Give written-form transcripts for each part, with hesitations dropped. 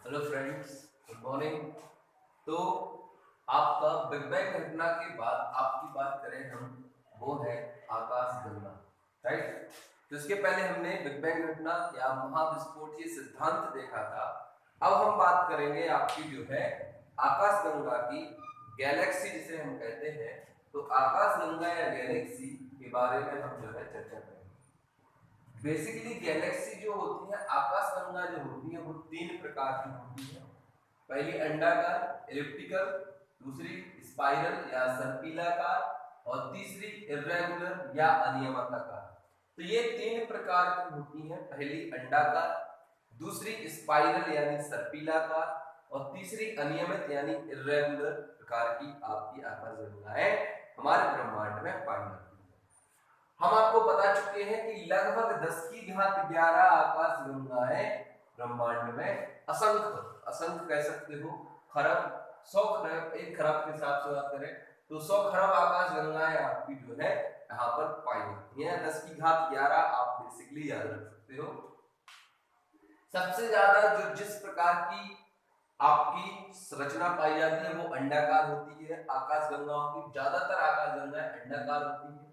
Hello friends, good morning. तो आपका big bang घटना के बाद आपकी बात करें हम, वो है आकाशगंगा, राइट। तो इसके पहले हमने बिग बैंग घटना या महाविस्फोट सिद्धांत देखा था। अब हम बात करेंगे आपकी जो है आकाशगंगा की, गैलेक्सी जिसे हम कहते हैं। तो आकाशगंगा या गैलेक्सी के बारे में हम जो है चर्चा करेंगे। बेसिकली गैलेक्सी जो होती है, आकाशगंगा जो होती है, वो तीन प्रकार की होती है। पहली अंडाकार इलिप्टिकल, दूसरी स्पाइरल या सर्पिलाकार, और तीसरी इर्रेगुलर या अनियमिताकार। तो ये तीन प्रकार की होती हैं। पहली अंडाकार, दूसरी स्पाइरल यानी सर्पिलाकार, और तीसरी अनियमित यानी इर्रेगुलर प्रकार की आपकी आकाशगंगाएं हमारे ब्रह्मांड में पाई जाती हैं। हम आपको बता चुके हैं कि लगभग 10 की घात 11 आकाशगंगाएं ब्रह्मांड में असंख्य असंख्य कह सकते हो, खरब, 100 खरब, 1 खरब के हिसाब से बात करें तो 100 खरब आकाशगंगाएं आपकी जो है यहाँ पर पाई जाती हैं। 10 की घात 11 आप बेसिकली याद रख सकते हो। सबसे ज्यादा जो जिस प्रकार की आपकी संरचना पाई जाती है वो अंडाकार होती है। आकाशगंगाओं की ज्यादातर आकाशगंगाएं अंडाकार होती है,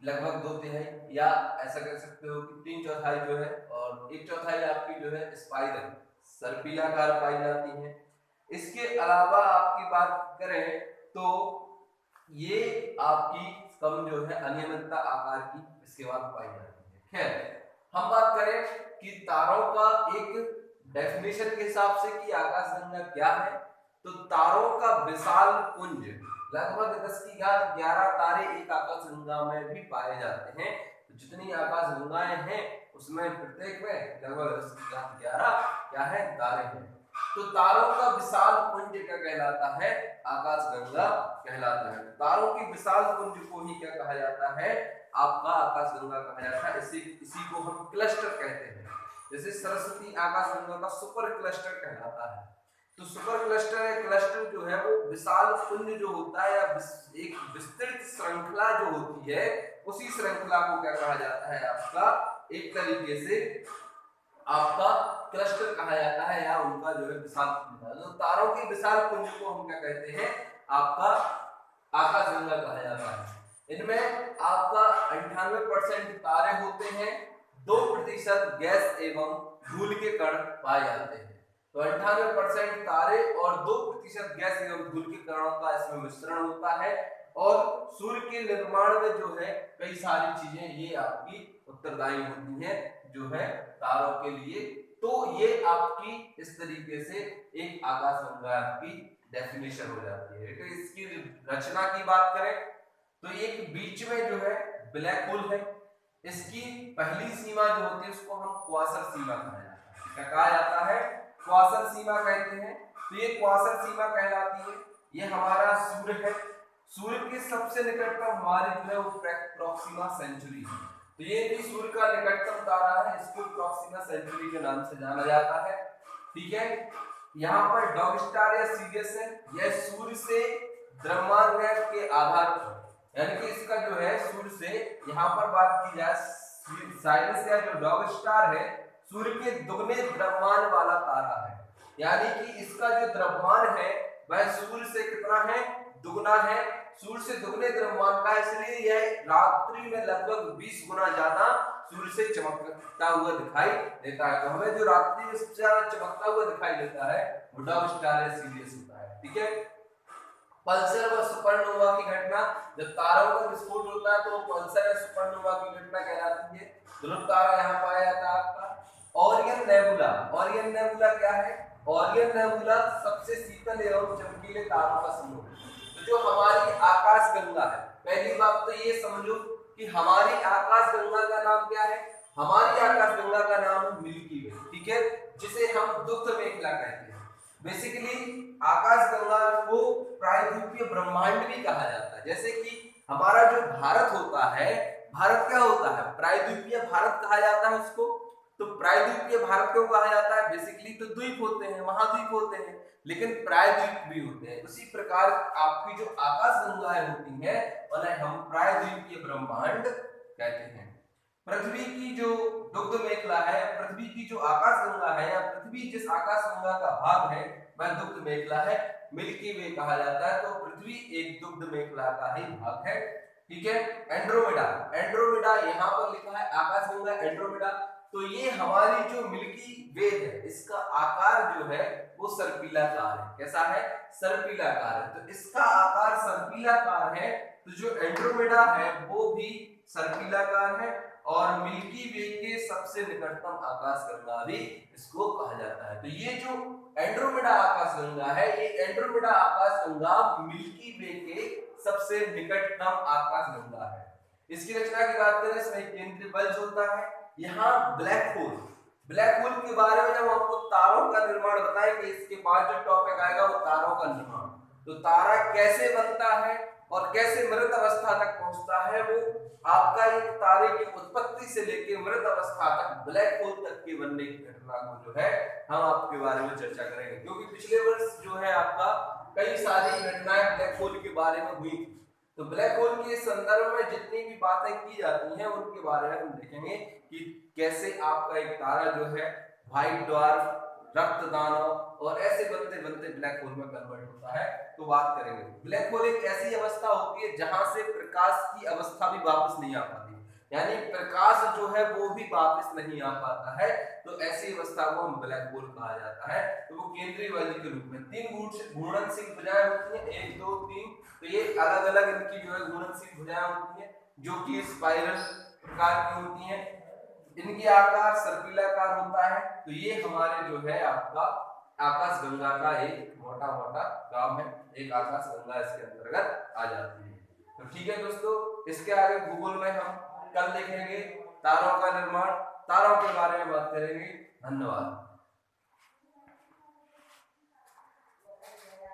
लगभग 2/3 या ऐसा कह सकते हो कि 3/4 जो है, और 1/4 आपकी जो है स्पाइरल सर्पिलाकार पाई जाती है। इसके अलावा आपकी बात करें तो ये आपकी कम जो है अनियमितता आकार की इसके बाद पाई जाती है। खैर, हम बात करें कि तारों का एक डेफिनेशन के हिसाब से कि आकाशगंगा क्या है, तो तारों का विशाल पुंज, लगभग 10 की घात 11 तारे एक आकाशगंगा में भी पाए जाते हैं। तो जितनी आकाशगंगाएं हैं उसमें प्रत्येक में लगभग 10 की घात 11 क्या है, तारे हैं। तो तारों का विशाल पुंज क्या कहलाता है, आकाशगंगा कहलाता है। तारों की विशाल पुंज को ही क्या कहा जाता है, आपका आकाशगंगा कहा जाता है। इसी को हम क्लस्टर कहते हैं। जैसे सरस्वती आकाशगंगा का सुपर क्लस्टर कहलाता है। तो सुपर क्लस्टर या क्लस्टर जो है वो विशाल पुंज जो होता है या एक विस्तृत श्रृंखला जो होती है, उसी श्रृंखला को क्या कहा जाता है, आपका एक तरीके से आपका क्लस्टर कहा जाता है, या उनका जो है विशाल पुंज। तो तारों की विशाल पुंज को हम क्या कहते हैं, आपका आकाशगंगा कहा जाता है। इनमें आपका 98% तारे होते हैं, 2% गैस एवं धूल के कण पाए जाते हैं। तो 98% तारे और 2% गैस एवं धूल के कणों का इसमें मिश्रण होता है। और सूर्य के निर्माण में जो है कई सारी चीजें ये आपकी उत्तरदायी होती हैं, जो है तारों के लिए। तो ये आपकी इस तरीके से एक आकाशगंगा आपकी डेफिनेशन हो जाती है। तो इसकी रचना की बात करें तो एक बीच में जो है ब्लैक होल है। इसकी पहली सीमा जो होती है उसको हम क्वासर सीमा कहा जाता है। क्या कहा जाता है, क्वासर सीमा कहते हैं। तो ये क्वासर सीमा कहलाती है। ये हमारा सूर्य है। सूर्य के सबसे निकटतम हमारे जो है वो प्रॉक्सिमा सेंचुरी है। तो ये भी सूर्य का निकटतम तारा है, इसको प्रॉक्सिमा सेंचुरी के नाम से जाना जाता है। ठीक है, यहाँ पर डॉग स्टार या सीरियस है, यह सूर्य से द्रव्यमान के आधार पर, यानी कि इसका जो है सूर्य से, यहाँ पर बात की जाए साइरस या जो डॉग स्टार है, सूर्य के दुगने द्रव्यमान वाला तारा है। यानी कि इसका जो द्रव्यमान है वह सूर्य से कितना है, दुगना है। सूर्य से दुगने द्रव्यमान का, इसलिए यह रात्रि में लगभग 20 गुना ज्यादा सूर्य से चमकता हुआ दिखाई देता है। तो हमें जो रात्रि में सबसे ज्यादा चमकता हुआ दिखाई देता है वो डॉग स्टार या सीरियस होता है। ठीक है, पल्सर व सुपरनोवा की घटना, जब तारों का विस्फोट होता है तो पल्सर या सुपरनोवा की घटना कहलाती है। ध्रुव तारा यहाँ पाया जाता है आपका। ओरियन नेबुला, ओरियन नेबुला क्या है, ओरियन नेबुला सबसे शीतल एवं चमकीले तारों का समूह है। तो जो हमारी आकाशगंगा है, पहली बात तो ये समझो कि हमारी आकाशगंगा का नाम क्या है, हमारी आकाशगंगा का नाम मिल्की वे। ठीक है, जिसे हम दुग्ध मेखला कहते हैं। बेसिकली आकाशगंगा को प्रायद्वीपीय ब्रह्मांड भी कहा जाता है। जैसे कि हमारा जो भारत होता है, भारत क्या होता है, प्रायद्वीपीय भारत कहा जाता है उसको। तो प्रायद्वीपीय भारत क्यों कहा जाता है, बेसिकली तो द्वीप होते हैं, महाद्वीप होते हैं, लेकिन प्रायद्वीप भी होते हैं। उसी प्रकार आपकी जो आकाशगंगाएं होती हैं उन्हें हम प्रायद्वीपीय ब्रह्मांड कहते हैं। पृथ्वी की जो दुग्ध मेखला है, पृथ्वी की जो आकाश गंगा है, या पृथ्वी जिस आकाश गंगा का भाग है वह दुग्ध मेखला है, मिल्की वे कहा जाता है। तो पृथ्वी एक दुग्ध मेखला का ही भाग है। ठीक है। एंड्रोमेडा, एंड्रोमेडा यहाँ पर लिखा है आकाश गंगा एंड्रोमेडा। तो ये हमारी जो मिल्की वे है इसका आकार जो है वो सर्पिलाकार है। कैसा है? सर्पिलाकार है। तो इसका आकार सर्पिलाकार है, तो जो एंड्रोमेडा है वो भी सर्पिलाकार है, और मिल्की वे के सबसे निकटतम आकाश गंगा भी इसको कहा जाता है। तो ये जो एंड्रोमेडा आकाश गंगा है, ये एंड्रोमेडा आकाश गंगा मिल्की वे के सबसे निकटतम आकाश गंगा है। इसकी रचना की बात करें, इसमें केंद्रीय बल्ज होता है। यहाँ ब्लैक होल, ब्लैक होल के बारे में जब आपको तारों का निर्माण बताएंगे, इसके बाद जो टॉपिक आएगा वो तारों का निर्माण। तो तारा कैसे बनता है और कैसे मृत अवस्था तक पहुंचता है, वो आपका एक तारे की उत्पत्ति से लेकर मृत अवस्था तक ब्लैक होल तक के बनने की घटना को जो है हम आपके बारे में चर्चा करेंगे। क्योंकि पिछले वर्ष जो है आपका कई सारी घटनाएं ब्लैक होल के बारे में हुई थी। तो ब्लैक होल के संदर्भ में जितनी भी बातें की जाती हैं उनके बारे में हम देखेंगे कि कैसे आपका एक तारा जो है व्हाइट ड्वार्फ, रक्त दानव और ऐसे बनते बनते ब्लैक होल में कन्वर्ट होता है। तो बात करेंगे, ब्लैक होल एक ऐसी अवस्था होती है जहां से प्रकाश की अवस्था भी वापस नहीं आ पाती, यानी प्रकाश जो है वो भी वापस नहीं आ पाता है। तो ऐसी अवस्था को हम ब्लैक होल कहा जाता है। तो वो केंद्रीय बल्ज के रूप में 3 घूर्णनशील भुजाएं होती हैं, 1 2 3। तो ये अलग अलग इनकी जो है घूर्णनशील भुजाएं होती हैं जो कि स्पाइरल प्रकार की होती हैं। इनकी आकार सर्पिलाकार होता है। तो ये हमारे जो है आपका आकाश गंगा का एक मोटा मोटा काम है, एक आकाश गंगा इसके अंतर्गत आ जाती है। तो ठीक है दोस्तों, इसके आगे भूगोल में हम कल देखेंगे तारों का निर्माण, तारों के बारे में बात करेंगे। धन्यवाद।